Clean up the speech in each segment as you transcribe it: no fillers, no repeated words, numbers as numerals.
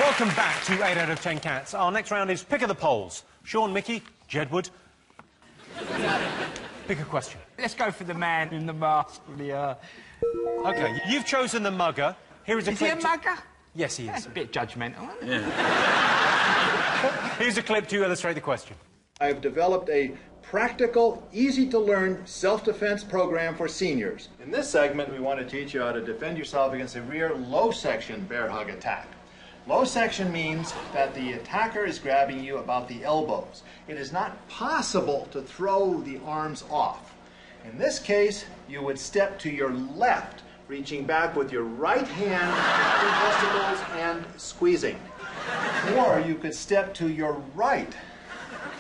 Welcome back to 8 out of 10 Cats. Our next round is Pick of the Polls. Sean, Mickey, Jedward. Pick a question. Let's go for the man in the mask. OK, you've chosen the mugger. Here is a clip. Is he a mugger? Yes, he is. That's a bit judgmental, isn't it? Yeah. Here's a clip to illustrate the question. I've developed a practical, easy-to-learn self-defense program for seniors. In this segment, we want to teach you how to defend yourself against a rear low-section bear hug attack. Low section means that the attacker is grabbing you about the elbows. It is not possible to throw the arms off. In this case, you would step to your left, reaching back with your right hand between testicles and squeezing. Or you could step to your right,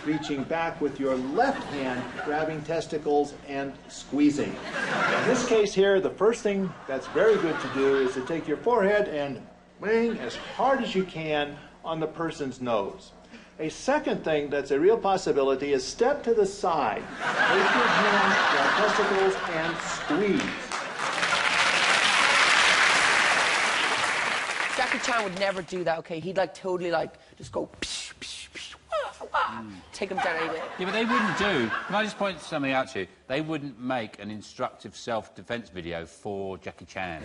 reaching back with your left hand, grabbing testicles and squeezing. In this case here, the first thing that's very good to do is to take your forehead and bang as hard as you can on the person's nose. A second thing that's a real possibility is step to the side. Take your hand, grab testicles, and squeeze. Jackie Chan would never do that, okay? He'd totally just go psh, psh, psh, wah, wah, take him down anyway. Yeah, but they wouldn't do. Can I just point something out to you? They wouldn't make an instructive self-defense video for Jackie Chan.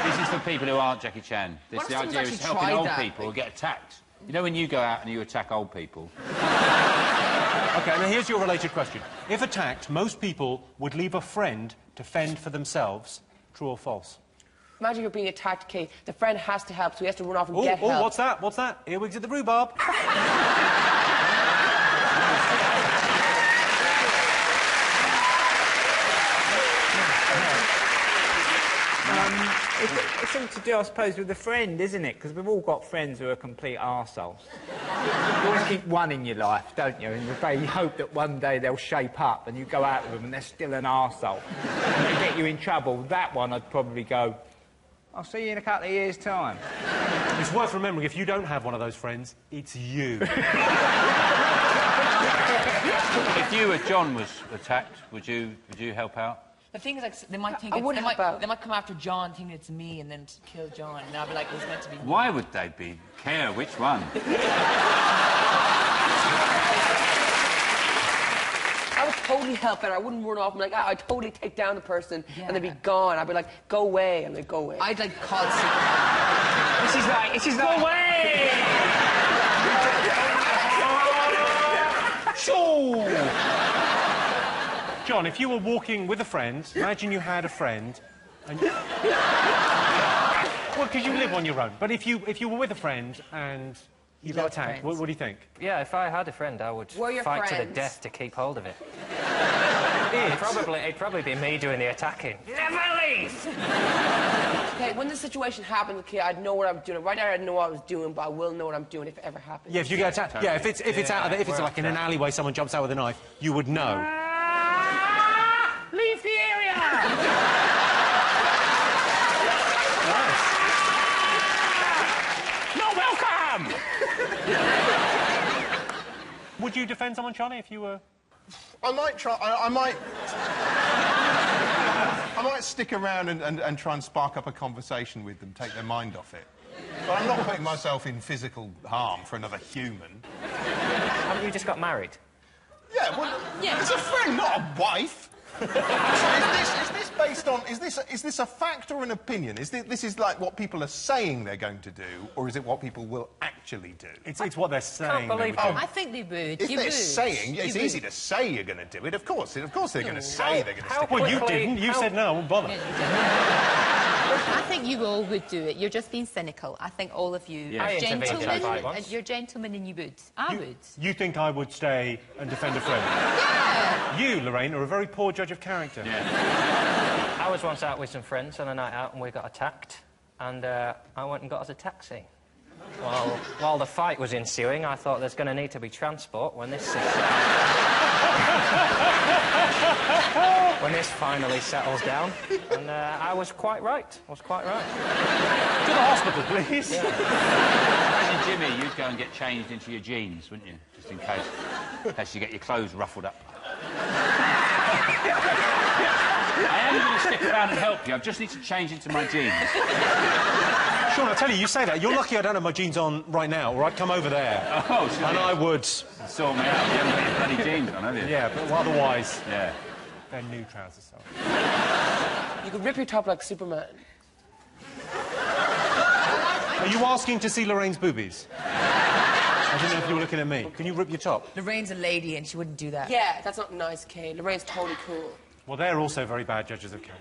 This is for people who aren't Jackie Chan. The idea is helping old people get attacked. You know when you go out and you attack old people? OK, now here's your related question. If attacked, most people would leave a friend to fend for themselves. True or false? Imagine you're being attacked, okay? The friend has to help, so he has to run off and get help. Oh, what's that? What's that? Earwigs at the rhubarb. It's something to do, I suppose, with a friend, isn't it? Because we've all got friends who are complete arseholes. You always keep one in your life, don't you? And you hope that one day they'll shape up and you go out with them and they're still an arsehole. And they get you in trouble. That one, I'd probably go, I'll see you in a couple of years' time. It's worth remembering, if you don't have one of those friends, it's you. If you or John was attacked, would you help out? The thing is, they might think they might come after John, thinking it's me, and then kill John. And I'll be like, it's meant to be me. Why would they care which one? I would totally help it. I wouldn't run off and be like, I'd totally take down the person and they'd be gone. I'd be like, go away, and they'd go away. I'd call it This is like... Go away! Sure! John, if you were walking with a friend, imagine you had a friend, and well, because you live on your own. But if you were with a friend and you got attacked, what do you think? Yeah, if I had a friend, I would fight to the death to keep hold of it. It'd probably be me doing the attacking. Never leave! Okay, when the situation happens, okay, I'd know what I'm doing. Right now, I know what I was doing, but I will know what I'm doing if it ever happens. Yeah, if you get attacked. Totally. Yeah, if it's like in an alleyway, someone jumps out with a knife, you would know. Leave the area! Not welcome! Would you defend someone, Charlie, if you were... I might try... I might stick around and try and spark up a conversation with them, take their mind off it. But I'm not putting myself in physical harm for another human. Haven't you just got married? Yeah, well, it's a friend, not a wife. So is this based on... Is this a fact or an opinion? Is this like what people are saying they're going to do, or is it what people will actually do? It's what they're saying. Can't believe I think they would. If they're saying... It's easy to say you're going to do it, of course. They're going to say they're going to stick. Well, you didn't. You said no, I won't bother. I think you all would do it. You're just being cynical. I think all of you are gentlemen. You're gentlemen and you would. I would. You think I would stay and defend a friend? Yeah! You, Lorraine, are a very poor judge of character. Yeah. I was once out with some friends on a night out and we got attacked. And I went and got us a taxi. While the fight was ensuing, I thought there's going to need to be transport when this... when this finally settles down. And I was quite right. To the hospital, please. Yeah. Imagine, Jimmy, you'd go and get changed into your jeans, wouldn't you? Just in case you get your clothes ruffled up. I am going to stick around and help you. I just need to change into my jeans. Sean, I tell you, you say that. You're lucky I don't have my jeans on right now, or I'd come over there. Oh, and I would... Sort me out. You haven't got your bloody jeans on, have you? Yeah, but otherwise... Yeah. They're new trousers, so... You could rip your top like Superman. Are you asking to see Lorraine's boobies? I didn't know if you were looking at me. Can you rip your top? Lorraine's a lady and she wouldn't do that. Yeah, that's not nice, Kay. Lorraine's totally cool. Well, they're also very bad judges of Kay.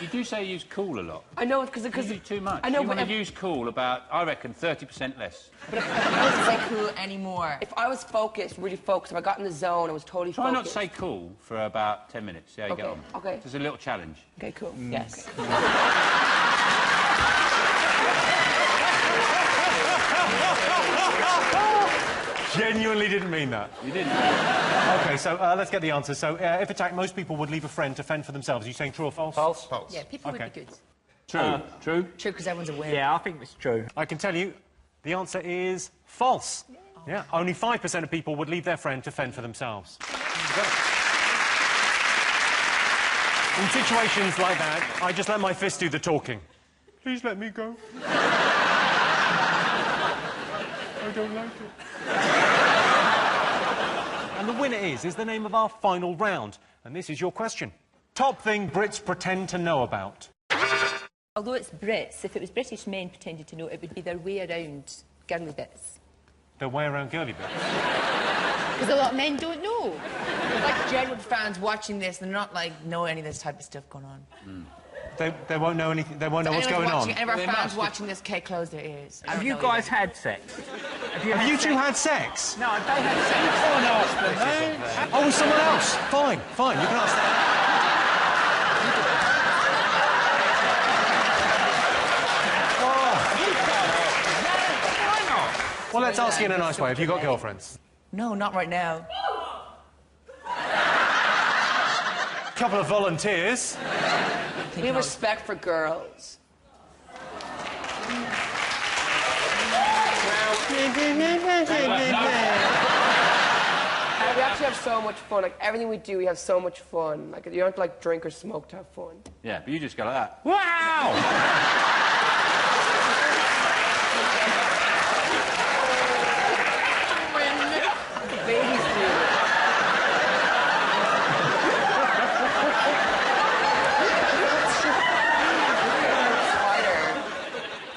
You do say you use cool a lot. I know, because... You use too much. I know, you but... want to use cool about, I reckon, 30% less. But if I wouldn't say cool anymore. If I was focused, really focused, if I got in the zone, I was totally Try focused... not to say cool for about 10 minutes. See how you get on. Okay. Just a little challenge. Okay, cool. Yes. Genuinely didn't mean that. You didn't. OK, so let's get the answer. So, if attacked, most people would leave a friend to fend for themselves. Are you saying true or false? False. False. Yeah, people would be good. True. True? True, because everyone's aware. Yeah, I think it's true. I can tell you, the answer is false. Yeah, only 5% of people would leave their friend to fend for themselves. In situations like that, I just let my fist do the talking. Please let me go. I don't like it. And the winner is the name of our final round. And this is your question. Top thing Brits pretend to know about. Although it's Brits, if it was British men pretended to know, it would be their way around girly bits. Their way around girly bits. Because a lot of men don't know. Like Jedward fans watching this, they're not like know any of this type of stuff going on. They won't know anything. They won't know what's going on. Any of our fans watching this, okay, close their ears. Have you guys had sex? Have you two had sex? No, they had sex. Oh, with someone else. Fine, fine. You can ask that. Well, let's ask you in a nice way. Have you got girlfriends? No, not right now. Couple of volunteers. We have respect for girls. We actually have so much fun. Like, everything we do, we have so much fun. Like, you don't have to, like, drink or smoke to have fun. Yeah, but you just go like that. Wow! Babies do.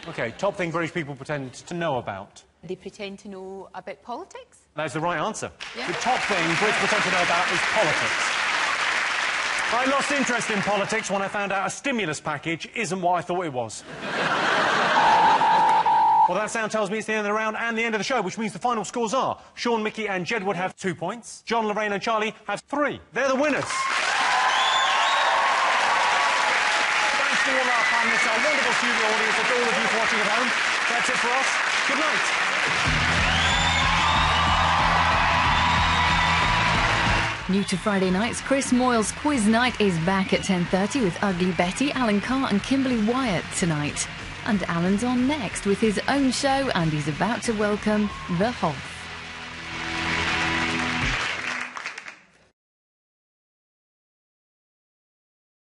OK, top thing British people pretend to know about. They pretend to know about politics. That's the right answer. Yeah. The top thing Brits pretend to know about is politics. I lost interest in politics when I found out a stimulus package isn't what I thought it was. Well, that sound tells me it's the end of the round and the end of the show, which means the final scores are Sean, Mickey and Jedward have 2 points. John, Lorraine and Charlie have 3. They're the winners. Thanks to all our panellists, our wonderful studio audience, and all of you for watching at home. That's it for us. Good night. New to Friday nights, Chris Moyle's Quiz Night is back at 10:30 with Ugly Betty, Alan Carr and Kimberly Wyatt tonight. And Alan's on next with his own show and he's about to welcome the Hoff.